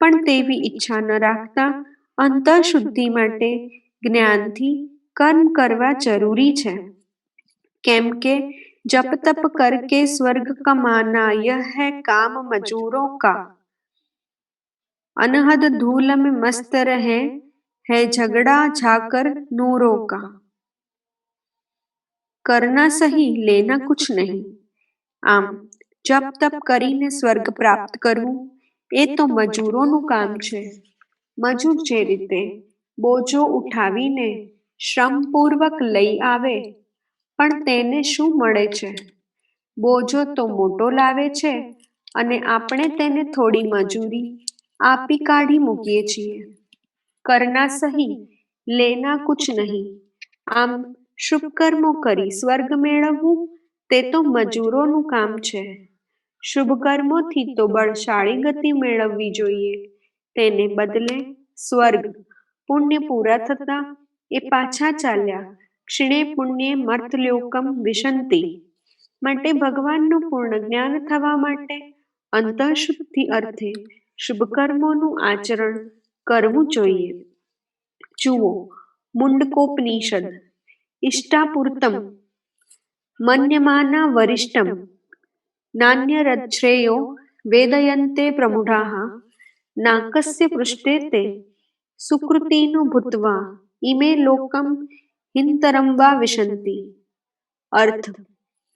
પણ તેવી ઈચ્છા ન રાખતા અંતઃશુદ્ધિ માટે જ્ઞાનથી કર્મ કરવા જરૂરી છે. કેમ કે જપ તપ કરકે સ્વર્ગ કમાના યહ હૈ કામ મજૂરોं का अनहद धूल में मस्त रहे है झगड़ा झाकर नूरों का. करना सही लेना कुछ नहीं. આમ જપ તપ કરીને સ્વર્ગ પ્રાપ્ત કરવું એ તો મજૂરોનું કામ છે. મજૂર જે રીતે બોજો ઉઠાવીને શ્રમપૂર્વક લઈ આવે, પણ તેને શું મળે છે? બોજો તો મોટો લાવે છે અને આપણે તેને થોડી મજૂરી આપી કાઢી મૂકીએ છીએ. કરના સહી લેના કુછ નહીં. આમ શુભ કર્મો કરી સ્વર્ગ મેળવવું તે તો મજૂરોનું કામ છે. શુભ કર્મોથી તો બળશાળી ગતિ મેળવવી જોઈએ. તેને બદલે સ્વર્ગ પુણ્ય પૂરા થતા એ પાછા ચાલ્યા ક્ષીણે પુણ્યે મર્તલોકમ વિશંતિ. માટે ભગવાનનું પૂર્ણ જ્ઞાન થવા માટે અંતઃશુદ્ધિ અર્થે શુભ કર્મોનું આચરણ કરવું જોઈએ. જુઓ મુંડકોપનિષદ. ઇષ્ટાપૂર્તમ મન્યમાના વરિષ્ઠમ નાન્યરચ્છ્રેયો વેદયન્તે પ્રમુઢાઃ નાકસ્ય પૃષ્ઠે તે સુકૃતિનો ભૂત્વા ઇમે લોકમ હિંતરમ વા વિશંતિ. અર્થ: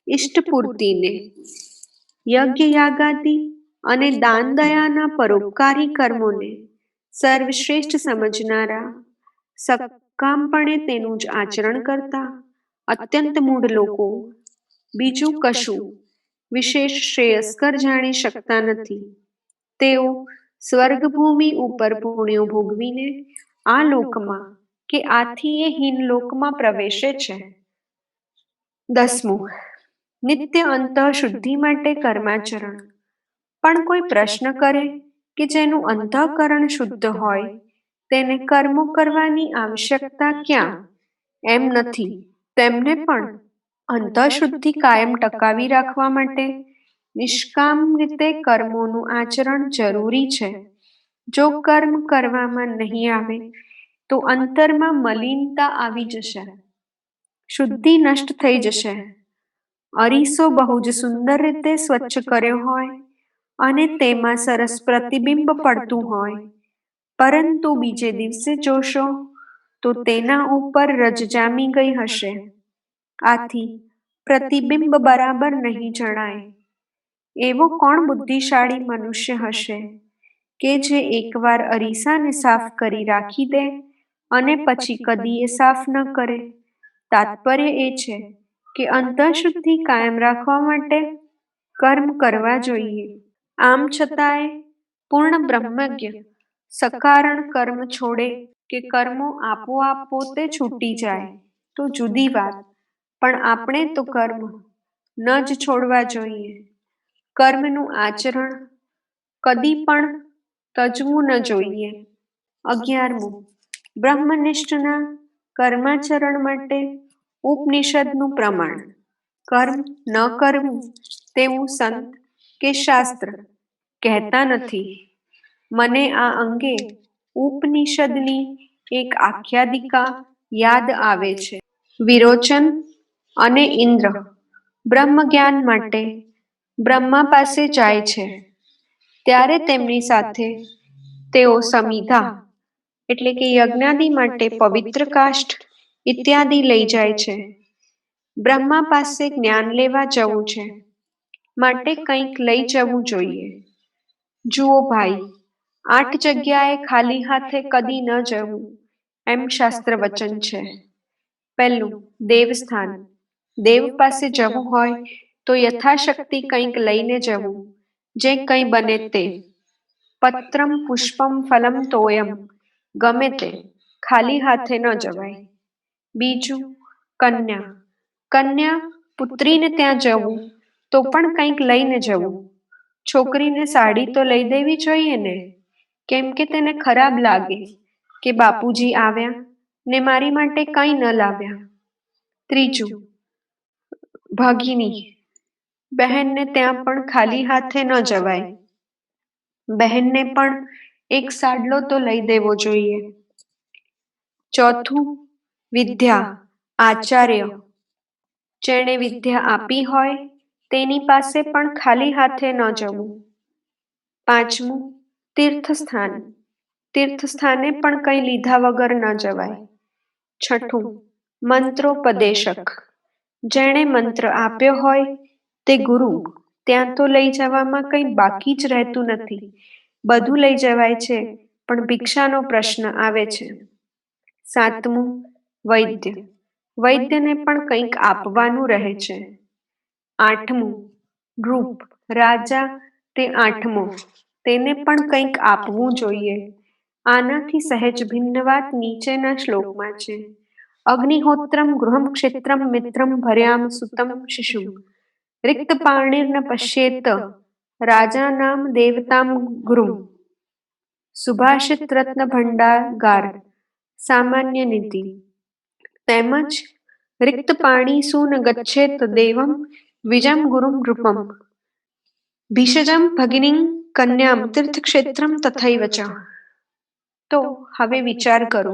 ઇષ્ટપૂર્તિને, યજ્ઞયાગાદિ અને દાન દયાના પરોપકારી કર્મોને સર્વશ્રેષ્ઠ સમજનારા, સકામપણે તેનું જ આચરણ કરતા અત્યંત મૂઢ લોકો બીજું કશું વિશેષ શ્રેયસ્કર જાણી શકતા નથી. તેઓ સ્વર્ગભૂમિ ઉપર પુણ્યો ભોગવીને આ લોકમાં કે આથી એ હીન લોકમાં પ્રવેશે છે. 10. નિત્ય અંતઃશુદ્ધિ માટે કર્માચરણ. પણ કોઈ પ્રશ્ન કરે કે જેનું અંતઃકરણ શુદ્ધ હોય તેને કર્મો કરવાની આવશ્યકતા ક્યાં? એમ નથી. તેમને પણ અંતઃશુદ્ધિ કાયમ ટકાવી રાખવા માટે નિષ્કામ રીતે કર્મોનું આચરણ જરૂરી છે. જો કર્મ કરવામાં નહીં આવે તો અંતરમાં મલિનતા આવી જશે, શુદ્ધિ નષ્ટ થઈ જશે. અરીસો બહુ જ સુંદર રીતે સ્વચ્છ કર્યો હોય અને તેમાં સરસ પ્રતિબિંબ પડતું હોય, પરંતુ બીજે દિવસે જોશો તો તેના ઉપર રજ જામી ગઈ હશે. આથી પ્રતિબિંબ બરાબર નહીં જણાય. એવો કોણ બુદ્ધિશાળી મનુષ્ય હશે કે જે એકવાર અરીસાને સાફ કરી રાખી દે અને પછી કદી એ સાફ ન કરે? તાત્પર્ય એ છે કે અંતઃશુદ્ધિ કાયમ રાખવા માટે કર્મ કરવા જોઈએ. આમ છતાંય પૂર્ણ બ્રહ્મજ્ઞ સકારણ કર્મ છોડે કે કર્મો આપોઆપ પોતે છૂટી જાય તો જુદી વાત, પણ આપણે તો કર્મ ન જ છોડવા જોઈએ. કર્મનું આચરણ કદી પણ તજવું ન જોઈએ. 11. બ્રહ્મનિષ્ઠના કર્માચરણ માટે ઉપનિષદનું પ્રમાણ. કર્મ ન કરવું તેવું સંત કે શાસ્ત્ર કહેતા નથી. મને આ અંગે ઉપનિષદની એક આખ્યાયિકા યાદ આવે છે. વિરોચન અને ઇન્દ્ર બ્રહ્મજ્ઞાન માટે બ્રહ્મા પાસે જાય છે. ત્યારે તેમની સાથે તેઓ સમિધા એટલે કે યજ્ઞાદિ માટે પવિત્ર કાષ્ઠ ઇત્યાદિ લઈ જાય છે. બ્રહ્મા પાસે જ્ઞાન લેવા જવું છે, માટે કંઈક લઈ જવું જોઈએ. જુઓ ભાઈ, 8 જગ્યાએ ખાલી હાથે કદી ન જવું એમ શાસ્ત્ર વચન છે. 1. દેવસ્થાન. દેવ પાસે જવું હોય તો યથાશક્તિ કંઈક લઈને જવું, જે કંઈ બને તે. પત્રમ પુષ્પમ ફલમ તોયમ. ગમે તે, ખાલી હાથે ન જવાય. બીજું, કન્યા. કન્યા પુત્રીને ત્યાં જવું તો પણ કંઈક લઈને જવું. છોકરીને સાડી તો લઈ દેવી જોઈએ ને, કેમ કે તેને ખરાબ લાગે કે બાપુજી આવ્યા ને મારી માટે કંઈ ન લાવ્યા. ત્રીજું, ભગિની. બહેનને ત્યાં પણ ખાલી હાથે ન જવાય. બહેનને પણ એક સાડલો તો લઈ દેવો જોઈએ. ચોથું, વિદ્યા, આચાર્ય. જેણે વિદ્યા આપી હોય તેની પાસે પણ ખાલી હાથે ન જવું. 5. તીર્થસ્થાન. તીર્થસ્થાને પણ કંઈ લીધા વગર ન જવાય. 6. મંત્રોપદેશક. જેણે મંત્ર આપ્યો હોય તે ગુરુ, ત્યાં તો લઈ જવામાં કંઈ બાકી જ રહેતું નથી. બધું લઈ જવાય છે, પણ ભિક્ષાનો પ્રશ્ન આવે છે. સાતમું, વૈદ્ય. વૈદ્યને પણ કંઈક આપવાનું રહે છે. આઠમું, રૂપ. રાજા, તે આઠમો. તેને પણ કંઈક આપવું જોઈએ. આનાથી સહેજ ભિન્ન વાત નીચેના શ્લોકમાં છે. અગ્નિહોત્રમ ગૃહમ ક્ષેત્રમ મિત્રમ ભર્યામ સુતમ શિશુમ રિક્તપાણિર્ન પશ્યેત રાજાનામ દેવતામ ગુરુમ. સુભાષિત રત્ન ભંડાગાર સામાન્ય નીતિ. તેમજ રિક્ત પાણી સૂન ગચ્છેત દેવમ દ્વિજમ ગુરુમ નૃપમ ભીષજમ ભગિનીં કન્યામ તીર્થક્ષેત્રમ તથૈવ ચ. તો હવે વિચાર કરો,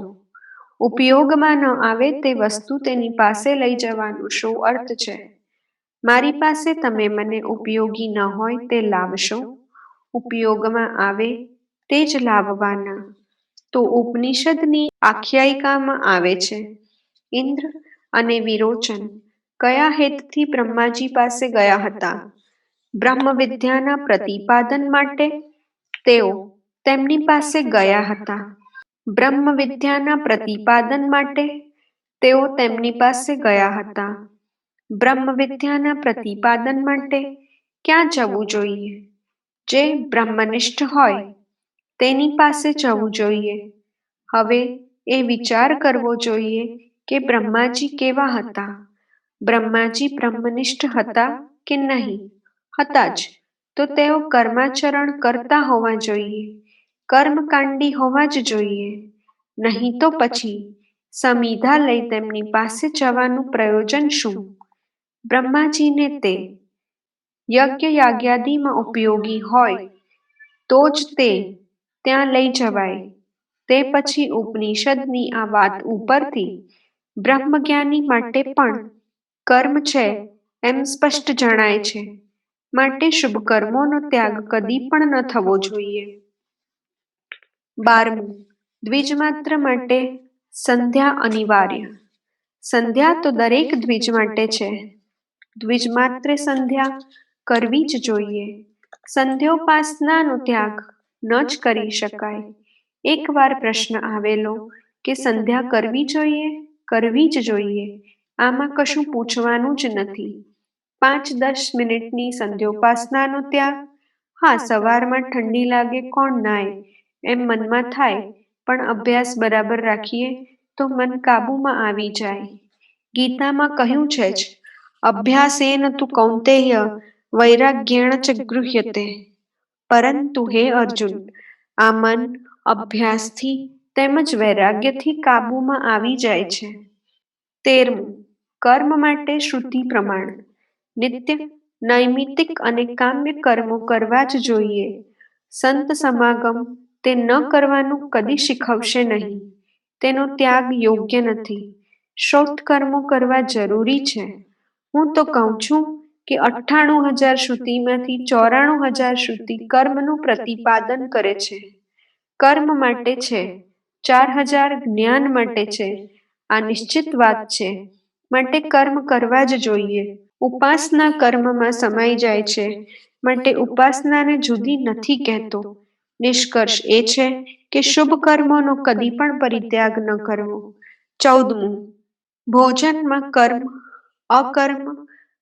ઉપયોગમાં ન આવે તે વસ્તુ તેની પાસે લઈ જવાનો શો અર્થ છે? મારી પાસે તમે મને ઉપયોગી ન હોય તે લાવશો, ઉપયોગમાં આવે તે જ લાવવાના. તો ઉપનિષદની આખ્યાયિકામાં આવે છે, ઇન્દ્ર અને વિરોચન કયા હેતથી બ્રહ્માજી પાસે ગયા હતા? બ્રહ્મ વિદ્યાના પ્રતિપાદન માટે તેઓ તેમની પાસે ગયા હતા. બ્રહ્મ વિદ્યાના પ્રતિપાદન માટે તેઓ તેમની પાસે ગયા હતા. બ્રહ્મ વિદ્યાના પ્રતિપાદન માટે ક્યાં જવું જોઈએ? જે બ્રહ્મનિષ્ઠ હોય તેની પાસે જવું જોઈએ. હવે એ વિચાર કરવો જોઈએ કે બ્રહ્માજી કેવા હતા? બ્રહ્માજી બ્રહ્મનિષ્ઠ હતા કે નહીં? હતા જ, તો તેઓ કર્માચરણ કરતા હોવા જોઈએ, કર્મકાંડી હોવા જ જોઈએ. નહીં તો પછી સમિધા લઈ તેમની પાસે જવાનું પ્રયોજન શું? બ્રહ્માજીને તે યજ્ઞ યાગાદિમાં ઉપયોગી હોય તો જ તે ત્યાં લઈ જવાય. તે પછી ઉપનિષદની આ વાત ઉપરથી બ્રહ્મજ્ઞાની માટે પણ કર્મ છે એમ સ્પષ્ટ જણાય છે. માટે શુભ કર્મોનો ત્યાગ કદી પણ ન થવો જોઈએ. 12મું, દ્વિજમાત્ર માટે સંધ્યા અનિવાર્ય. સંધ્યા તો દરેક દ્વિજ માટે છે. દ્વિજમાત્રે સંધ્યા કરવી જ જોઈએ. સંધ્યોપાસનાનો ત્યાગ ન જ કરી શકાય. એકવાર પ્રશ્ન આવેલો કે સંધ્યા કરવી જોઈએ? કરવી જ જોઈએ. આમાં કશું પૂછવાનું જ નથી. 5-10 મિનિટની સંધ્યોપાસનાનો ત્યાગ, હા, સવારમાં ઠંડી લાગે કોણ નાય એમ મનમાં થાય, પણ અભ્યાસ બરાબર રાખીએ તો મન કાબૂમાં આવી જાય. ગીતામાં કહ્યું છે જ, અભ્યાસેન તુ કૌંતેય વૈરાગ્યેણ ચ ગૃહ્યતે. પરંતુ હે અર્જુન, આ મન અભ્યાસથી તેમજ વૈરાગ્યથી કાબૂમાં આવી જાય છે. 13મું, કર્મ માટે શ્રુતિ પ્રમાણ. નિત્ય, નૈમિત્તિક અને કામ્ય કર્મો કરવા જ જોઈએ. સંત સમાગમ તે ન કરવાનું કદી શીખવશે નહીં. તેનો ત્યાગ યોગ્ય નથી. શ્રૌત કર્મો કરવા જરૂરી છે. હું તો કહું છું કે 98,000 શ્રુતિમાંથી 94,000 શ્રુતિ કર્મનું પ્રતિપાદન કરે છે. કર્મ માટે છે, 4,000 જ્ઞાન માટે છે. આ નિશ્ચિત વાત છે. માટે કર્મ કરવા જ જોઈએ. ઉપાસના કર્મમાં સમાઈ જાય છે, માટે ઉપાસનાને જુદી નથી કહેતો. નિષ્કર્ષ એ છે કે શુભ કર્મોનો કદી પણ પરિત્યાગ ન કરવો. 14મું, ભોજનમાં કર્મ અકર્મ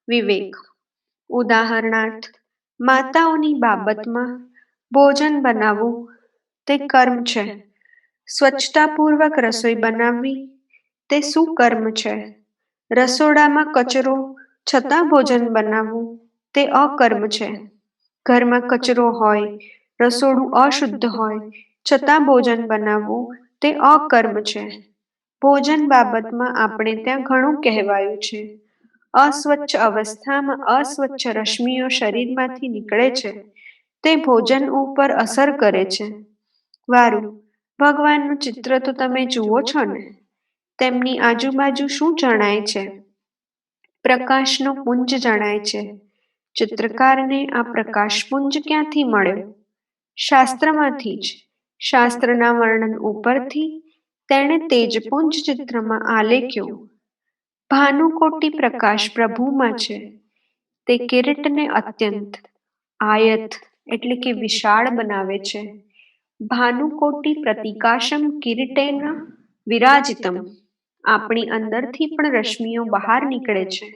વિવેક. ઉદાહરણાર્થ, માતાઓની બાબતમાં ભોજન બનાવવું તે કર્મ છે. સ્વચ્છતાપૂર્વક રસોઈ બનાવવી તે શું કર્મ છે? રસોડામાં કચરો છતાં ભોજન બનાવવું તે અકર્મ છે. ઘરમાં કચરો હોય, રસોડું અશુદ્ધ હોય, છતાં ભોજન બનાવવું તે અકર્મ છે. ભોજન બાબતમાં આપણે ત્યાં ઘણું કહેવાયું છે. અસ્વચ્છ અવસ્થામાં અસ્વચ્છ રશ્મિઓ શરીરમાંથી નીકળે છે. તે ભોજન ઉપર અસર કરે છે. વારું, ભગવાનનું ચિત્ર તો તમે જુઓ છો ને? તેમની આજુબાજુ શું જણાય છે? પ્રકાશનો પુંજ જણાય છે. ચિત્રકારને આ પ્રકાશપુંજ ક્યાંથી મળ્યો? શાસ્ત્રમાંથી જ. શાસ્ત્રના વર્ણન ઉપરથી તેણે તેજપુંજ ચિત્રમાં આલેખ્યો. ભાનુકોટી પ્રકાશ પ્રભુમાં છે. તે કિરીટને અત્યંત આયત એટલે કે વિશાળ બનાવે છે. ભાનુકોટી પ્રતિકાશમ કિરીટેન વિરાજિતમ. આપણી અંદરથી પણ રશ્મિઓ બહાર નીકળે છે.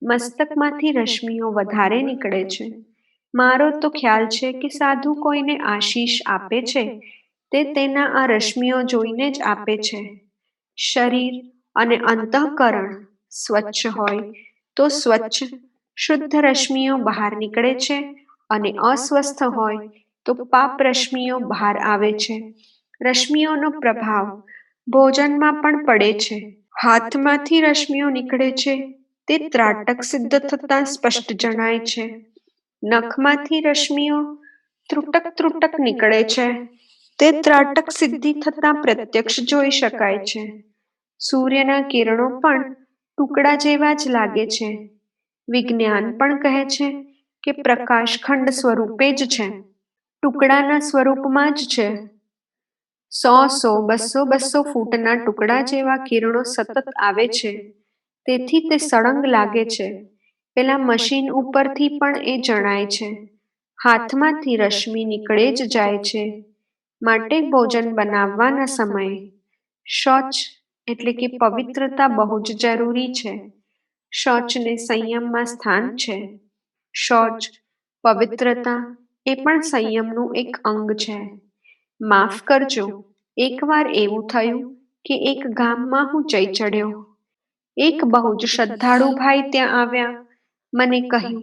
મસ્તકમાંથી રશ્મિઓ વધારે નીકળે છે. મારો તો ખ્યાલ છે કે સાધુ કોઈને આશીષ આપે છે તે તેના આ રશ્મિઓ જોઈને જ આપે છે. શરીર અને અંતઃકરણ સ્વચ્છ હોય તો સ્વચ્છ શુદ્ધ રશ્મિઓ બહાર નીકળે છે અને અસ્વસ્થ હોય તો પાપ રશ્મિઓ બહાર આવે છે. રશ્મિઓનો પ્રભાવ ભોજનમાં પણ પડે છે. હાથમાંથી રશ્મિઓ નીકળે છે તે ત્રાટક સિદ્ધ થતાં સ્પષ્ટ જણાય છે. નખમાંથી રશ્મિઓ ત્રુટક ત્રુટક નીકળે છે તે ત્રાટક સિદ્ધિ થતાં પ્રત્યક્ષ જોઈ શકાય છે. સૂર્યના કિરણો પણ ટુકડા જેવા જ લાગે છે. વિજ્ઞાન પણ કહે છે કે પ્રકાશ ખંડ સ્વરૂપે જ છે, ટુકડાના સ્વરૂપમાં જ છે. 100 100 200 ફૂટના ટુકડા જેવા કિરણો સતત આવે છે, તેથી તે સળંગ લાગે છે. પેલા મશીન ઉપરથી પણ એ જણાય છે. હાથમાંથી રશ્મિ નીકળે જ જાય છે. માટે ભોજન બનાવવાના સમયે શૌચ એટલે કે પવિત્રતા બહુ જ જરૂરી છે. શૌચને સંયમમાં સ્થાન છે. શૌચ, પવિત્રતા એ પણ સંયમનું એક અંગ છે. માફ કરજો, એકવાર એવું થયું કે એક ગામમાં હું જઈ ચડ્યો. એક બહુ જ શ્રદ્ધાળુ ભાઈ ત્યાં આવ્યા. મને કહ્યું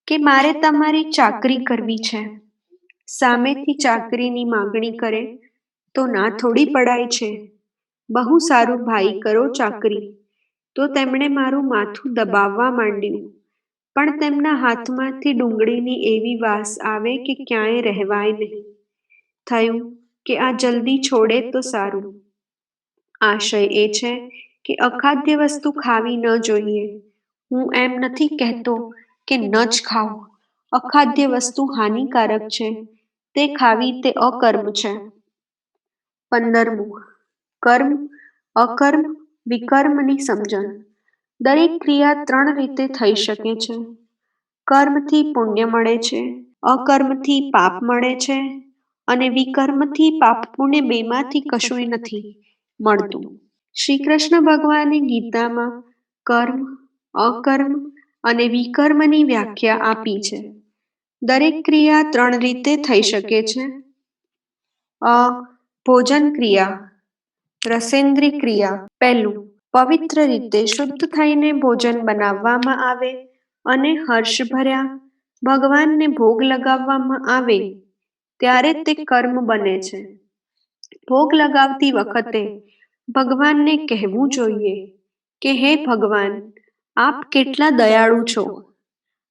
કે મારે તમારી ચાકરી કરવી છે. સામેથી ચાકરીની માંગણી કરે તો ના થોડી પડાય છે. બહુ સારું ભાઈ, કરો ચાકરી. તો તેમણે મારું માથું દબાવવા માંડ્યું, પણ તેમના હાથમાંથી ડુંગળીની એવી વાસ આવે કે ક્યાંય રહેવાય નહીં. થયું કે આ જલ્દી છોડે તો સારું. આશય એ છે કે અખાદ્ય વસ્તુ ખાવી ન જોઈએ. હું એમ નથી કહેતો કે ન જ ખાઓ. અખાદ્ય વસ્તુ હાનિકારક છે, તે ખાવી તે અકર્મ છે. 15મું કર્મ, અકર્મ, વિકર્મની સમજણ. દરેક ક્રિયા 3 રીતે થઈ શકે છે. કર્મથી પુણ્ય મળે છે, અકર્મથી પાપ મળે છે અને વિકર્મથી પાપ પુણ્ય બેમાંથી કશુંય નથી મળતું. શ્રી કૃષ્ણ ભગવાને ગીતામાં કર્મ, અકર્મ અને વિકર્મની વ્યાખ્યા આપી છે. દરેક ક્રિયા 3 રીતે થઈ શકે છે. અ ભોજન ક્રિયા, રસેન્દ્રી ક્રિયા. પહેલું, પવિત્ર રીતે શુદ્ધ થઈને ભોજન બનાવવામાં આવે અને હર્ષભર્યા ભગવાનને ભોગ લગાવવામાં આવે ત્યારે તે કર્મ બને છે. ભોગ લગાવતી વખતે ભગવાનને કહેવું જોઈએ કે હે ભગવાન, આપ કેટલા દયાળુ છો.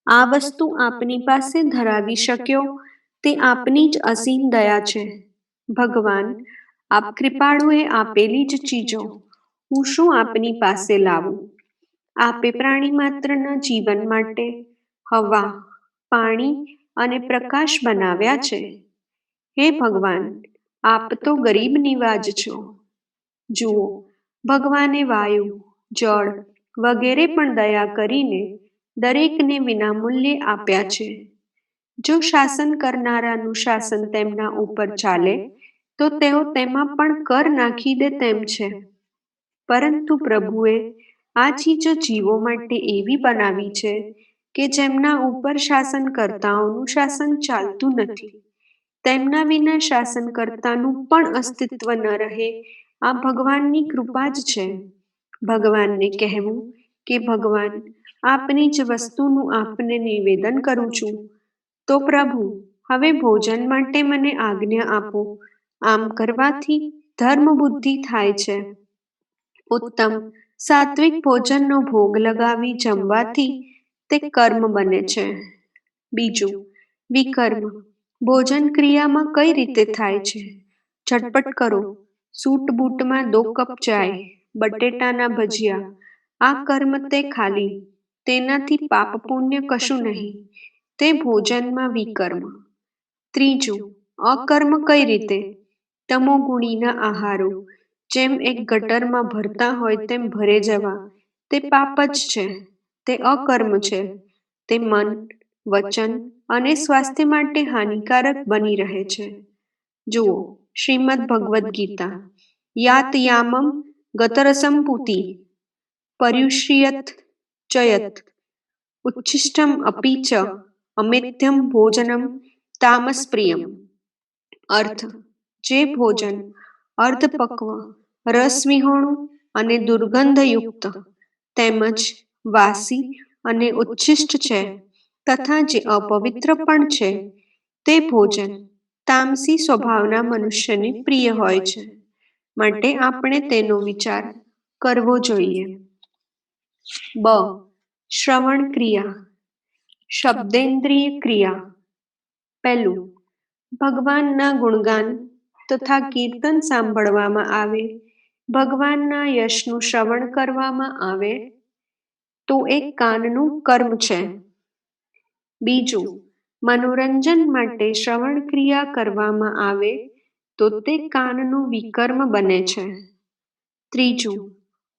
આ વસ્તુ આપની પાસે ધરાવી શક્યો તે આપની જ અસીમ દયા છે. ભગવાન, આપ કૃપાળુએ આપેલી જ ચીજો હું શું આપની પાસે લાવું. આપે પ્રાણી માત્રના જીવન માટે હવા, પાણી અને પ્રકાશ બનાવ્યા છે. હે ભગવાન, આપ તો ગરીબ નિવાજ છો. જુઓ, ભગવાને વાયુ, જળ વગેરે પણ દયા કરીને દરેકને વિનામૂલ્યે આપ્યા છે. જો શાસન કરનારાનું શાસન તેમના ઉપર ચાલે તો તેઓ તેમાં પણ કર નાખી દે તેમ છે. પરંતુ પ્રભુએ આ ચીજો જીવો માટે એવી બનાવી છે કે જેમના ઉપર શાસનકર્તાઓનું શાસન ચાલતું નથી. તેમના વિના શાસનકર્તાનું પણ અસ્તિત્વ ન રહે. આ ભગવાનની કૃપા જ છે. ભગવાનને કહેવું કે ભગવાન, આપની જ વસ્તુનું આપને નિવેદન કરું છું. તો પ્રભુ, હવે ભોજન માટે મને આજ્ઞા આપો. આમ કરવાથી ધર્મ બુદ્ધિ થાય છે. ઉત્તમ સાત્વિક ભોજનનો ભોગ લગાવી જમવાથી તે કર્મ બને છે. બીજું, વિકર્મ. ભોજન ક્રિયામાં કઈ રીતે થાય છે? ઝટપટ કરો. સૂટ બૂટમાં 2 કપ ચાય, બટેટાના ભજીયા. આ કર્મ તે ખાલી. તેનાથી પાપ પુણ્ય કશું નહીં. તે ભોજનમાં વિકર્મ. ત્રીજું, અકર્મ કઈ રીતે? તમોગુણીના આહારો, જેમ એક ગટરમાં ભરતા હોય તેમ ભરે જવા, તે પાપ જ છે. તે અકર્મ છે. તે મન, વચન અને સ્વાસ્થ્ય માટે હાનિકારક બની રહે છે. જુઓ શ્રીમદ ભગવદ્ ગીતા, યાત યામમ ગતરસમ પૂતિ પર્યુષ્યત ચયત ઉચ્છિષ્ટમ અપી ચ અમેધ્યમ ભોજનમ તામસ પ્રિયમ. અર્થ: જે ભોજન અર્ધપક્વ, રસવિહોણું અને દુર્ગંધયુક્ત તેમજ વાસી અને ઉચ્છિષ્ટ છે તથા જે અપવિત્ર પણ છે તે ભોજન તામસી સ્વભાવના મનુષ્યને પ્રિય હોય છે, માટે આપણે તેનો વિચાર કરવો જોઈએ. બ. શ્રવણ ક્રિયા. શબ્દેન્દ્રિય ક્રિયા. પહેલું, ભગવાનના ગુણગાન તથા કીર્તન સાંભળવામાં આવે, ભગવાનના યશનું શ્રવણ કરવામાં આવે તો એ કાનનું કર્મ છે. બીજું, મનોરંજન માટે શ્રવણ ક્રિયા કરવામાં આવે તો તે કાનનું વિકર્મ બને છે. ત્રીજું,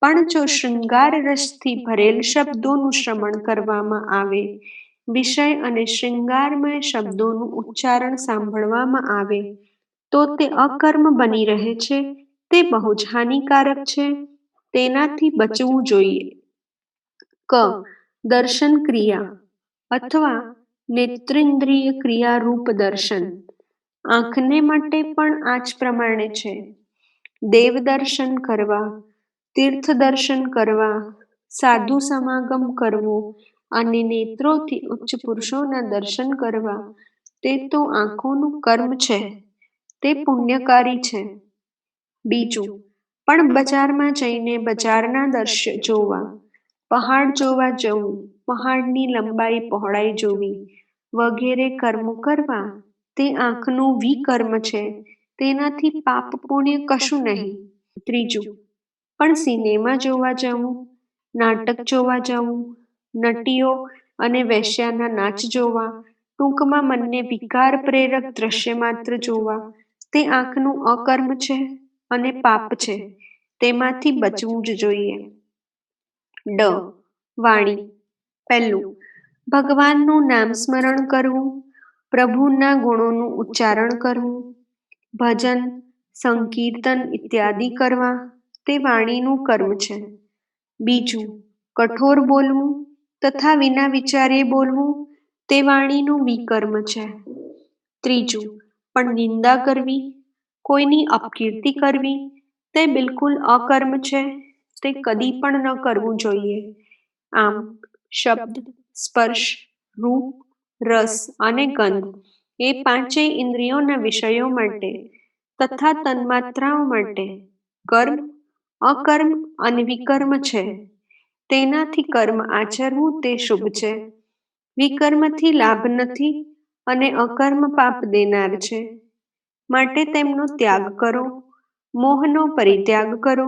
પણ જો શૃંગાર રસથી ભરેલ શબ્દોનું શ્રવણ કરવામાં આવે, વિષય અને શૃંગારમય શબ્દોનું ઉચ્ચારણ સાંભળવામાં આવે તો તે અકર્મ બની રહે છે, તે બહુ જ હાનિકારક છે, તેનાથી બચવું જોઈએ. ક. દર્શન ક્રિયા અથવા નેત્રેન્દ્રિય ક્રિયા રૂપ દર્શન. આંખને માટે પણ આ જ પ્રમાણે છે. દેવ દર્શન કરવા, તીર્થ દર્શન કરવા, સાધુ સમાગમ કરવો અને નેત્રોથી ઉચ્ચ પુરુષોના દર્શન કરવા તે તો આંખોનું કર્મ છે, તે પુણ્યકારી છે. બીજું, પણ બજારમાં જઈને બજારના દ્રશ્ય જોવા, પહાડ જોવા જવું, પહાડની લંબાઈ પહોળાઈ જોવી વગેરે કર્મો કરવા તે આંખનું વિકર્મ છે, તેનાથી પાપ પુણ્ય કશું નહીં. ત્રીજું, પણ સિનેમા જોવા જવું, નાટક જોવા જવું, નટીઓ અને વેશ્યાના નાચ જોવા, ટૂંકમાં મનને વિકાર પ્રેરક દ્રશ્ય માત્ર જોવા તે આંખનું અકર્મ છે અને પાપ છે, તેમાંથી બચવું જ જોઈએ. ડ. વાણી. પહેલું, ભગવાનનું નામ સ્મરણ કરવું, પ્રભુના ગુણોનું ઉચ્ચારણ કરવું, ભજન, સંકીર્તન ઇત્યાદિ કરવા તે વાણીનું કર્મ છે. બીજું, કઠોર બોલવું તથા વિના વિચાર્યે બોલવું તે વાણીનું વિકર્મ છે. ત્રીજું, પણ નિંદા કરવી, કોઈની અપકીર્તિ કરવી તે બિલકુલ અકર્મ છે, તે કદી પણ ન કરવું જોઈએ. આમ શબ્દ, સ્પર્શ, રૂપ, રસ અને ગંધ એ પાંચેય ઇન્દ્રિયોના વિષયો માટે તથા તન્માત્રાઓ માટે કર્મ, અકર્મ અને વિકર્મ છે. તેનાથી કર્મ આચરવું તે શુભ છે. વિકર્મથી લાભ નથી અને અકર્મ પાપ દેનાર છે, માટે તેમનો ત્યાગ કરો, મોહનો પરિત્યાગ કરો.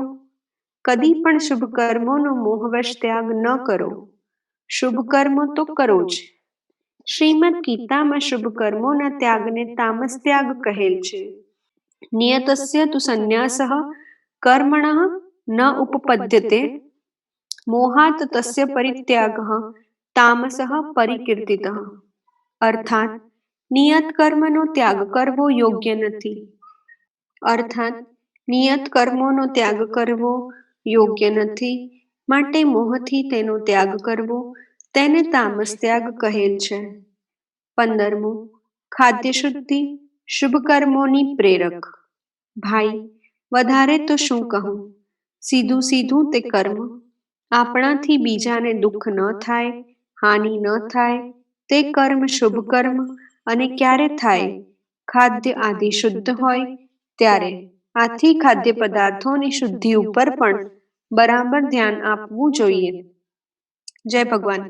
કદી પણ શુભ કર્મોનો મોહવશ ત્યાગ ન કરો. શુભ કર્મો તો કરો જ. શ્રીમદ ગીતામાં શુભ કર્મોના ત્યાગને તામસ ત્યાગ કહેલ છે. નિયતસ્ય તુ સંન્યાસઃ કર્મણઃ ન ઉપપદ્યતે મોહાત તસ્ય પરિત્યાગઃ તામસઃ પરિકીર્તિતઃ. અર્થાત નિયત કર્મનો ત્યાગ કરવો યોગ્ય નથી. અર્થાત નિયત કર્મોનો ત્યાગ કરવો યોગ્ય નથી, માટે મોહથી તેનો ત્યાગ કરવો તેને તામસ ત્યાગ કહેલ છે. 15મું, ખાદ્ય શુદ્ધિ શુભ કર્મોની પ્રેરક. ભાઈ, વધારે તો શું કહું, સીધું સીધું તે કર્મ. આપણાથી બીજાને દુઃખ ન થાય, હાનિ ન થાય તે કર્મ શુભ કર્મ. અને ક્યારે થાય? ખાદ્ય આદિ શુદ્ધ હોય ત્યારે. આથી ખાદ્ય પદાર્થોની શુદ્ધિ ઉપર પણ બરાબર ધ્યાન આપવું જોઈએ. જય ભગવાન.